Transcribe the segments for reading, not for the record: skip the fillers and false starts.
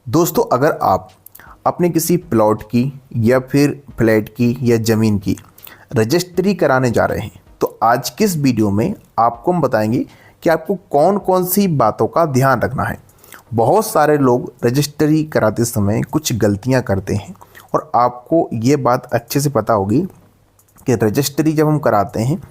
दोस्तों, अगर आप अपने किसी प्लॉट की या फिर फ्लैट की या ज़मीन की रजिस्ट्री कराने जा रहे हैं तो आज की इस वीडियो में आपको हम बताएंगे कि आपको कौन कौन सी बातों का ध्यान रखना है। बहुत सारे लोग रजिस्ट्री कराते समय कुछ गलतियां करते हैं और आपको ये बात अच्छे से पता होगी कि रजिस्ट्री जब हम कराते हैं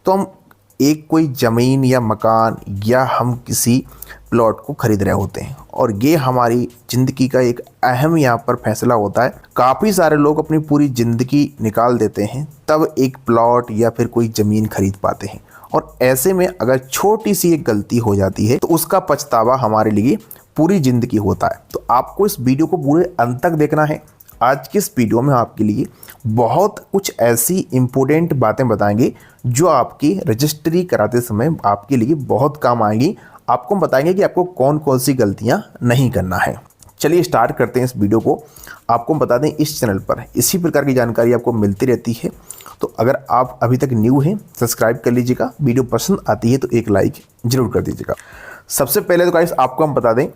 तो हम एक कोई ज़मीन या मकान या हम किसी प्लॉट को खरीद रहे होते हैं और ये हमारी ज़िंदगी का एक अहम यहाँ पर फैसला होता है। काफ़ी सारे लोग अपनी पूरी ज़िंदगी निकाल देते हैं तब एक प्लॉट या फिर कोई ज़मीन खरीद पाते हैं और ऐसे में अगर छोटी सी एक गलती हो जाती है तो उसका पछतावा हमारे लिए पूरी ज़िंदगी होता है। तो आपको इस वीडियो को पूरे अंत तक देखना है। आज की इस वीडियो में आपके लिए बहुत कुछ ऐसी इम्पोर्टेंट बातें बताएंगे जो आपकी रजिस्ट्री कराते समय आपके लिए बहुत काम आएंगी। आपको हम बताएंगे कि आपको कौन कौन सी गलतियां नहीं करना है। चलिए स्टार्ट करते हैं इस वीडियो को। आपको हम बता दें, इस चैनल पर इसी प्रकार की जानकारी आपको मिलती रहती है, तो अगर आप अभी तक न्यू हैं सब्सक्राइब कर लीजिएगा। वीडियो पसंद आती है तो एक लाइक ज़रूर कर दीजिएगा। सबसे पहले तो गाइस आपको हम बता दें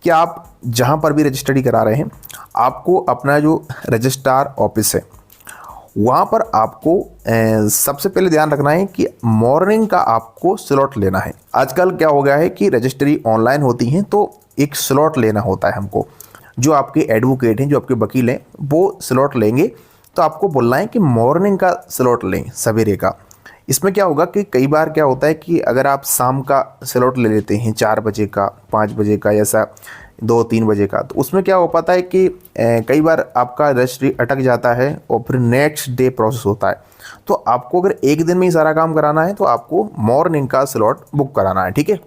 कि आप जहां पर भी रजिस्ट्री करा रहे हैं आपको अपना जो रजिस्ट्रार ऑफिस है वहां पर आपको सबसे पहले ध्यान रखना है कि मॉर्निंग का आपको स्लॉट लेना है। आजकल क्या हो गया है कि रजिस्ट्री ऑनलाइन होती हैं तो एक स्लॉट लेना होता है हमको। जो आपके एडवोकेट हैं, जो आपके वकील हैं, वो स्लॉट लेंगे तो आपको बोलना है कि मॉर्निंग का स्लॉट लें, सवेरे का। इसमें क्या होगा कि कई बार क्या होता है कि अगर आप शाम का स्लॉट ले लेते हैं 4 बजे का, 5 बजे का, ऐसा 2-3 बजे का, तो उसमें क्या हो पाता है कि कई बार आपका रजिस्ट्री अटक जाता है और फिर नेक्स्ट डे प्रोसेस होता है। तो आपको अगर एक दिन में ही सारा काम कराना है तो आपको मॉर्निंग का स्लॉट बुक कराना है, ठीक है।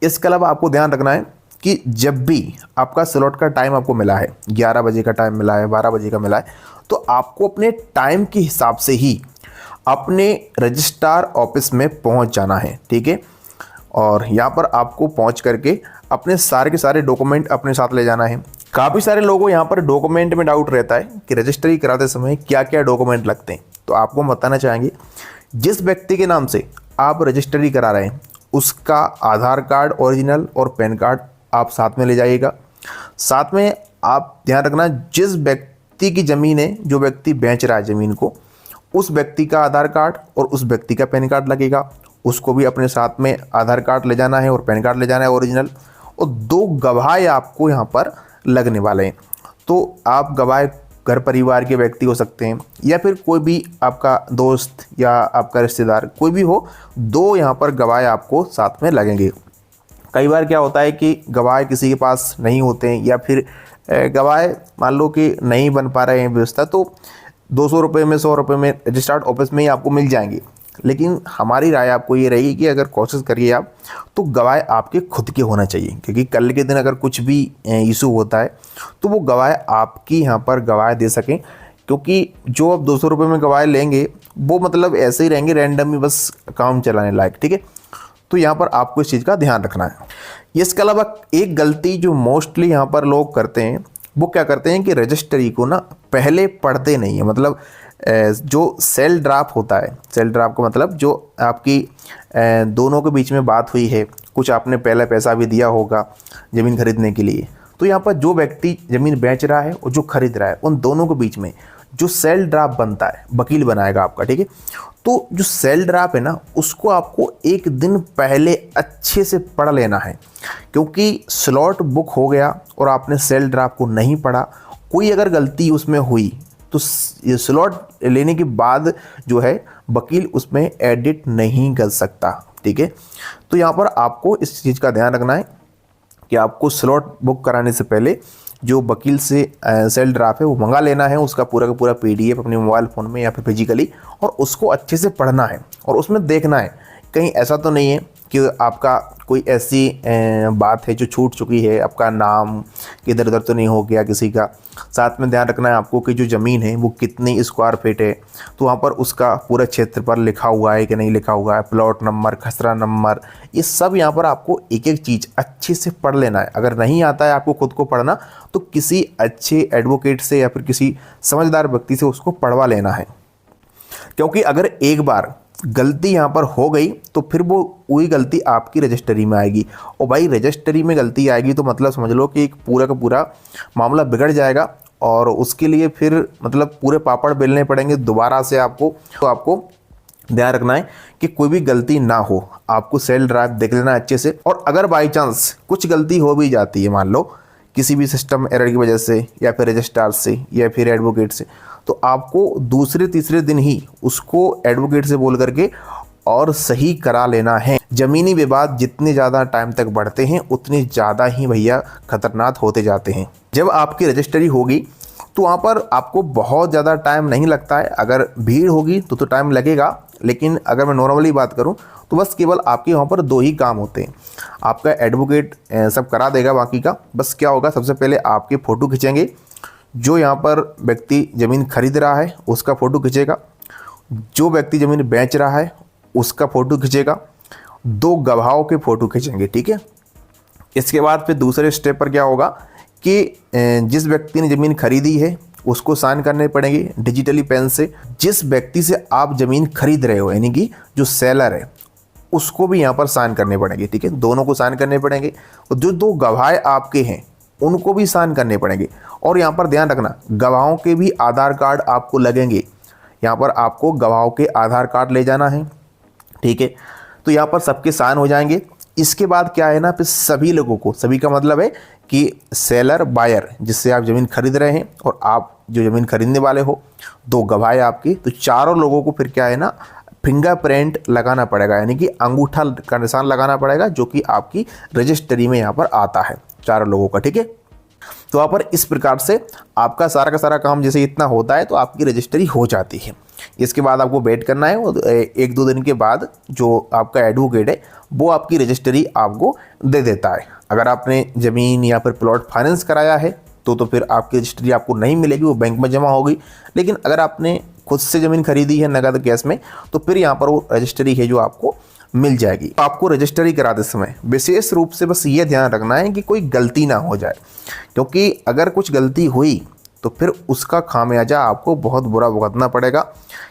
इसके अलावा आपको ध्यान रखना है कि जब भी आपका स्लॉट का टाइम आपको मिला है, 11 बजे का टाइम मिला है, 12 बजे का मिला है, तो आपको अपने टाइम के हिसाब से ही अपने रजिस्ट्रार ऑफिस में पहुंच जाना है, ठीक है। और यहाँ पर आपको पहुंच करके अपने सारे के सारे डॉक्यूमेंट अपने साथ ले जाना है। काफ़ी सारे लोगों को यहाँ पर डॉक्यूमेंट में डाउट रहता है कि रजिस्ट्री कराते समय क्या क्या डॉक्यूमेंट लगते हैं। तो आपको हम बताना चाहेंगे, जिस व्यक्ति के नाम से आप रजिस्ट्री करा रहे हैं उसका आधार कार्ड ओरिजिनल और पैन कार्ड आप साथ में ले जाइएगा। साथ में आप ध्यान रखना, जिस व्यक्ति की ज़मीन है, जो व्यक्ति बेच रहा है ज़मीन को, उस व्यक्ति का आधार कार्ड और उस व्यक्ति का पैन कार्ड लगेगा। उसको भी अपने साथ में आधार कार्ड ले जाना है और पैन कार्ड ले जाना है ओरिजिनल। और 2 गवाह आपको यहाँ पर लगने वाले हैं। तो आप गवाह घर परिवार के व्यक्ति हो सकते हैं या फिर कोई भी आपका दोस्त या आपका रिश्तेदार, कोई भी हो, 2 यहाँ पर गवाह आपको साथ में लगेंगे। कई बार क्या होता है कि गवाह किसी के पास नहीं होते हैं या फिर गवाह मान लो कि नहीं बन पा रहे हैं व्यवस्था, तो 200 रुपये में, 100 रुपये में रजिस्ट्रार्ड ऑफिस में ही आपको मिल जाएंगे। लेकिन हमारी राय आपको ये रहेगी कि अगर कोशिश करिए आप तो गवाह आपके खुद के होना चाहिए, क्योंकि कल के दिन अगर कुछ भी इशू होता है तो वो गवाह आपकी यहाँ पर गवाह दे सकें। क्योंकि जो आप 200 रुपये में गवाह लेंगे वो मतलब ऐसे ही रहेंगे रैंडम ही, बस काम चलाने लायक, ठीक है। तो यहाँ पर आपको इस चीज़ का ध्यान रखना है। इसके अलावा एक गलती जो मोस्टली यहाँ पर लोग करते हैं वो क्या करते हैं कि रजिस्ट्री को ना पहले पढ़ते नहीं है। मतलब जो सेल ड्राफ्ट होता है, सेल ड्राफ्ट का मतलब जो आपकी दोनों के बीच में बात हुई है, कुछ आपने पहले पैसा भी दिया होगा ज़मीन खरीदने के लिए, तो यहाँ पर जो व्यक्ति ज़मीन बेच रहा है और जो खरीद रहा है उन दोनों के बीच में जो सेल ड्राफ्ट बनता है वकील बनाएगा आपका, ठीक है। तो जो सेल ड्राफ्ट है ना, उसको आपको एक दिन पहले अच्छे से पढ़ लेना है, क्योंकि स्लॉट बुक हो गया और आपने सेल ड्राफ्ट को नहीं पढ़ा, कोई अगर गलती उसमें हुई तो ये स्लॉट लेने के बाद जो है वकील उसमें एडिट नहीं कर सकता, ठीक है। तो यहाँ पर आपको इस चीज़ का ध्यान रखना है कि आपको स्लॉट बुक कराने से पहले जो वकील से सेल ड्राफ्ट है वो मंगा लेना है, उसका पूरा का पूरा PDF अपने मोबाइल फ़ोन में या फिर फिजिकली, और उसको अच्छे से पढ़ना है और उसमें देखना है कहीं ऐसा तो नहीं है कि आपका कोई ऐसी बात है जो छूट चुकी है, आपका नाम इधर उधर तो नहीं हो गया किसी का। साथ में ध्यान रखना है आपको कि जो ज़मीन है वो कितनी स्क्वायर फीट है, तो वहाँ पर उसका पूरा क्षेत्र पर लिखा हुआ है कि नहीं लिखा हुआ है, प्लॉट नंबर, खसरा नंबर, ये सब यहाँ पर आपको एक एक चीज़ अच्छे से पढ़ लेना है। अगर नहीं आता है आपको खुद को पढ़ना तो किसी अच्छे एडवोकेट से या फिर किसी समझदार व्यक्ति से उसको पढ़वा लेना है। क्योंकि अगर एक बार गलती यहाँ पर हो गई तो फिर वो वही गलती आपकी रजिस्ट्री में आएगी, और भाई रजिस्ट्री में गलती आएगी तो मतलब समझ लो कि एक पूरा का पूरा मामला बिगड़ जाएगा, और उसके लिए फिर मतलब पूरे पापड़ बेलने पड़ेंगे दोबारा से आपको। तो आपको ध्यान रखना है कि कोई भी गलती ना हो, आपको सेल ड्राइव देख लेना अच्छे से। और अगर बाई चांस कुछ गलती हो भी जाती है, मान लो किसी भी सिस्टम एरर की वजह से या फिर रजिस्ट्रार से या फिर एडवोकेट से, तो आपको दूसरे तीसरे दिन ही उसको एडवोकेट से बोल करके और सही करा लेना है। ज़मीनी विवाद जितने ज़्यादा टाइम तक बढ़ते हैं उतने ज़्यादा ही भैया खतरनाक होते जाते हैं। जब आपकी रजिस्ट्री होगी तो वहाँ पर आपको बहुत ज़्यादा टाइम नहीं लगता है। अगर भीड़ होगी तो टाइम लगेगा, लेकिन अगर मैं नॉर्मली बात करूँ तो बस केवल आपके वहाँ पर 2 ही काम होते हैं। आपका एडवोकेट सब करा देगा, बाकी का बस क्या होगा, सबसे पहले आपके फ़ोटो खींचेंगे, जो यहाँ पर व्यक्ति ज़मीन खरीद रहा है उसका फ़ोटो खींचेगा, जो व्यक्ति ज़मीन बेच रहा है उसका फ़ोटो खींचेगा, 2 गवाहों के फ़ोटो खींचेंगे, ठीक है। इसके बाद फिर दूसरे स्टेप पर क्या होगा कि जिस व्यक्ति ने ज़मीन खरीदी है उसको साइन करने पड़ेंगे डिजिटली पेन से। जिस व्यक्ति से आप ज़मीन खरीद रहे हो यानी कि जो सेलर है उसको भी यहाँ पर साइन करने पड़ेंगे, ठीक है। दोनों को साइन करने पड़ेंगे, और जो 2 गवाह आपके हैं उनको भी साइन करने पड़ेंगे। और यहाँ पर ध्यान रखना, गवाहों के भी आधार कार्ड आपको लगेंगे। यहाँ पर आपको गवाहों के आधार कार्ड ले जाना है, ठीक है। तो यहाँ पर सबके साइन हो जाएंगे। इसके बाद क्या है ना, फिर सभी लोगों को, सभी का मतलब है कि सेलर बायर जिससे आप ज़मीन खरीद रहे हैं और आप जो ज़मीन खरीदने वाले हो, 2 गवाह आपकी, तो चारों लोगों को फिर क्या है ना, फिंगरप्रिंट लगाना पड़ेगा, यानी कि अंगूठा का निशान लगाना पड़ेगा, जो कि आपकी रजिस्ट्री में यहाँ पर आता है चारों लोगों का, ठीक है। तो वहाँ पर इस प्रकार से आपका सारा का सारा काम जैसे इतना होता है तो आपकी रजिस्ट्री हो जाती है। इसके बाद आपको वेट करना है, और 1-2 दिन के बाद जो आपका एडवोकेट है वो आपकी रजिस्ट्री आपको दे देता है। अगर आपने ज़मीन या फिर प्लॉट फाइनेंस कराया है तो फिर आपकी रजिस्ट्री आपको नहीं मिलेगी, वो बैंक में जमा होगी। लेकिन अगर आपने खुद से ज़मीन खरीदी है नगद कैश में, तो फिर यहाँ पर वो रजिस्ट्री है जो आपको मिल जाएगी। आपको रजिस्ट्री कराते समय विशेष रूप से बस ये ध्यान रखना है कि कोई गलती ना हो जाए, क्योंकि अगर कुछ गलती हुई तो फिर उसका खामियाजा आपको बहुत बुरा भुगतना पड़ेगा।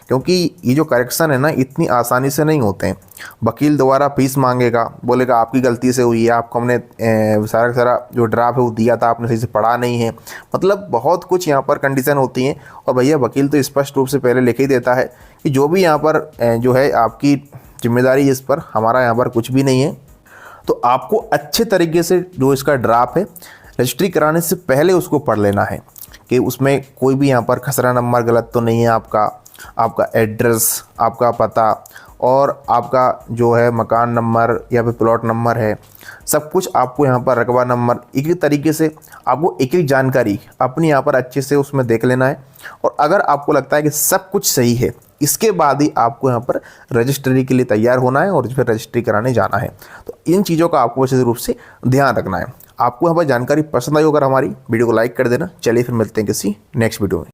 क्योंकि ये जो करेक्शन है ना, इतनी आसानी से नहीं होते हैं। वकील दोबारा फीस मांगेगा, बोलेगा आपकी गलती से हुई है, आपको हमने सारा का सारा जो ड्राफ्ट है वो दिया था, आपने सही से पढ़ा नहीं है। मतलब बहुत कुछ यहाँ पर कंडीशन होती हैं। और भैया वकील तो स्पष्ट रूप से पहले लिख ही देता है कि जो भी यहाँ पर जो है आपकी जिम्मेदारी इस पर, हमारा यहाँ पर कुछ भी नहीं है। तो आपको अच्छे तरीके से जो इसका ड्राफ्ट है रजिस्ट्री कराने से पहले उसको पढ़ लेना है कि उसमें कोई भी यहाँ पर खसरा नंबर गलत तो नहीं है, आपका एड्रेस, आपका पता और आपका जो है मकान नंबर या फिर प्लॉट नंबर है, सब कुछ आपको यहाँ पर रकबा नंबर, एक एक तरीके से आपको एक एक जानकारी अपनी यहाँ पर अच्छे से उसमें देख लेना है। और अगर आपको लगता है कि सब कुछ सही है, इसके बाद ही आपको यहाँ पर रजिस्ट्री के लिए तैयार होना है और फिर रजिस्ट्री कराने जाना है। तो इन चीज़ों का आपको विशेष रूप से ध्यान रखना है। आपको यहाँ पर जानकारी पसंद आई हो अगर हमारी वीडियो को लाइक कर देना। चलिए फिर मिलते हैं किसी नेक्स्ट वीडियो में।